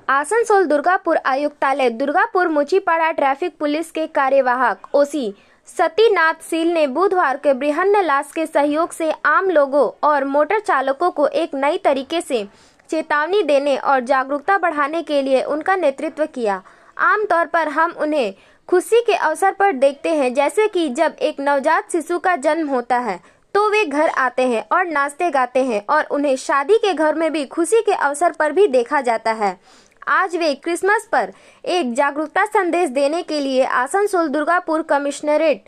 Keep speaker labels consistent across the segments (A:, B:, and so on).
A: आसनसोल दुर्गापुर आयुक्तालय Durgapur Muchipara traffic police के कार्यवाहक ओसी सतीनाथ सील ने बुधवार के बृहन्न लाश के सहयोग से आम लोगों और मोटर चालकों को एक नई तरीके से चेतावनी देने और जागरूकता बढ़ाने के लिए उनका नेतृत्व किया। आमतौर पर हम उन्हें खुशी के अवसर पर देखते हैं, जैसे कि जब एक नवजात शिशु का जन्म होता है तो वे घर आते हैं और नाचते गाते हैं, और उन्हें शादी के घर में भी खुशी के अवसर पर भी देखा जाता है। आज वे क्रिसमस पर एक जागरूकता संदेश देने के लिए आसनसोल दुर्गापुर कमिश्नरेट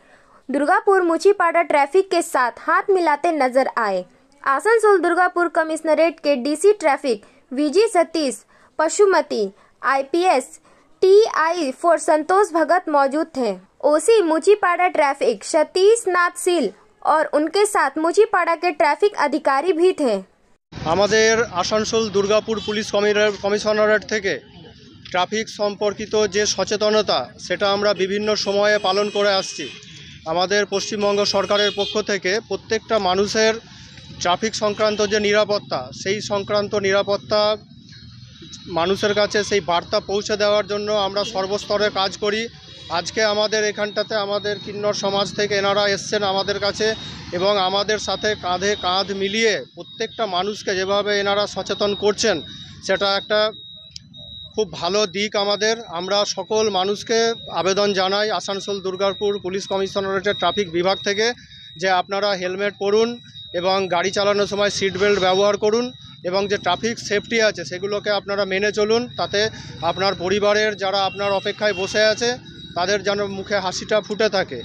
A: दुर्गापुर मुचीपाड़ा ट्रैफिक के साथ हाथ मिलाते नजर आए। आसनसोल दुर्गापुर कमिश्नरेट के DC traffic VG Satish Pashumati, IPS TI for Santosh Bhagat मौजूद थे। ओसी मुचीपाड़ा ट्रैफिक सतीश नाथ सील और उनके साथ मुचीपाड़ा के ट्रैफिक अधिकारी भी थे।
B: আমাদের আসানসোল দুর্গাপুর পুলিশ কমিশনারেট থেকে ট্রাফিক সম্পর্কিত যে সচেতনতা সেটা আমরা বিভিন্ন সময়ে পালন করে আসছি। আমাদের পশ্চিমবঙ্গ সরকারের পক্ষ থেকে প্রত্যেকটা মানুষের ট্রাফিক সংক্রান্ত যে নিরাপত্তা, সেই সংক্রান্ত নিরাপত্তা মানুষের কাছে সেই বার্তা পৌঁছে দেওয়ার জন্য আমরা সর্বস্তরে কাজ করি। আজকে আমাদের এখানটাতে আমাদের কিন্নর সমাজ থেকে এনারা এসছেন আমাদের কাছে, এবং আমাদের সাথে কাঁধে কাঁধ মিলিয়ে প্রত্যেকটা মানুষকে যেভাবে এনারা সচেতন করছেন সেটা একটা খুব ভালো দিক। আমরা সকল মানুষকে আবেদন জানাই আসানসোল দুর্গাপুর পুলিশ কমিশনারেটের ট্রাফিক বিভাগ থেকে যে আপনারা হেলমেট পরুন এবং গাড়ি চালানোর সময় সিট বেল্ট ব্যবহার করুন, এবং যে ট্রাফিক সেফটি আছে সেগুলোকে আপনারা মেনে চলুন। তাতে আপনার পরিবারের যারা আপনার অপেক্ষায় বসে আছে তাদের যেন মুখে হাসিটা ফুটে থাকে।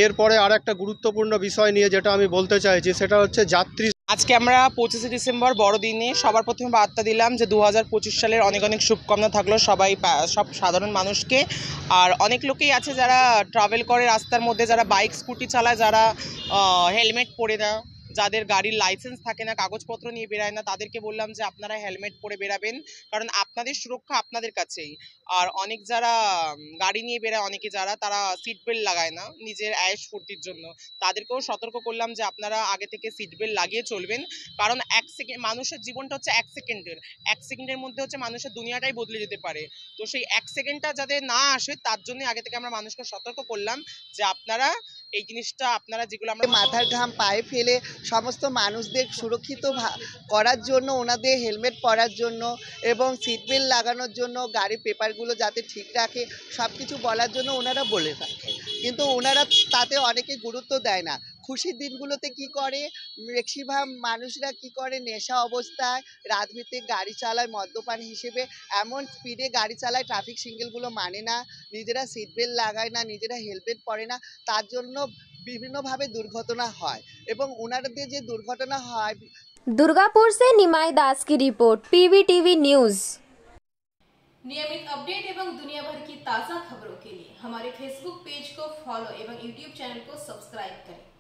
B: এরপরে আর একটা গুরুত্বপূর্ণ বিষয় নিয়ে যেটা আমি বলতে চাইছি সেটা হচ্ছে যাত্রী।
C: আজকে আমরা 25শে ডিসেম্বর বড়দিনে সবার প্রথমে বার্তা দিলাম যে 2025 সালের অনেক অনেক শুভকামনা থাকলো সব সাধারণ মানুষকে। আর অনেক লোকেই আছে যারা ট্রাভেল করে রাস্তার মধ্যে, যারা বাইক স্কুটি চালায়, যারা হেলমেট পরে না, যাদের গাড়ির লাইসেন্স থাকে না, কাগজপত্র নিয়ে বেরায় না, তাদেরকে বললাম যে আপনারা হেলমেট পরে বেরাবেন, কারণ আপনাদের সুরক্ষা আপনাদের কাছেই। আর অনেক যারা গাড়ি নিয়ে বেরায়, অনেকে তারা সিট বেল্ট লাগায় না নিজের আয়েশ ফুর্তির জন্য, তাদেরকেও সতর্ক করলাম যে আপনারা আগে থেকে সিট বেল্ট লাগিয়ে চলবেন। কারণ মানুষের জীবনটা হচ্ছে 1 সেকেন্ডের মধ্যে হচ্ছে মানুষের দুনিয়াটাই বদলে যেতে পারে। তো সেই 1 সেকেন্ডটা যাতে না আসে তার জন্য আগে থেকে আমরা মানুষকে সতর্ক করলাম যে আপনারা এই জিনিসটা, আপনারা যেগুলো আমরা
D: মাথার ঘাম পায়ে ফেলে সমস্ত মানুষদের সুরক্ষিত করার জন্য, ওনাদের হেলমেট পরার জন্য এবং সিট বেল্ট লাগানোর জন্য, গাড়ির পেপারগুলো যাতে ঠিক রাখে, সব কিছু বলার জন্য ওনারা বলে থাকে। কিন্তু ওনারা তাতে অনেকে গুরুত্ব দেয় না। খুশির দিনগুলোতে কি করে, ম্যাক্সিমাম মানুষরা কি করে, নেশা অবস্থায় রাতভিত্তিক গাড়ি চালায়, মদ্যপান হিসেবে এমন স্পিডে গাড়ি চালায়, ট্রাফিক সিগন্যালগুলো মানে না, নিজেরা সিট বেল্ট লাগায় না, নিজেরা হেলমেট পরে না, তার জন্য বিভিন্নভাবে দুর্ঘটনা হয়। এবং ওনাদের যে দুর্ঘটনা হয়।
A: दुर्गापुर से निमाई दास की रिपोर्ट, PVTV न्यूज।
E: नियमित अपडेट एवं दुनिया भर की ताज़ा खबरों के लिए हमारे फेसबुक पेज को फॉलो एवं यूट्यूब चैनल को सब्सक्राइब करें।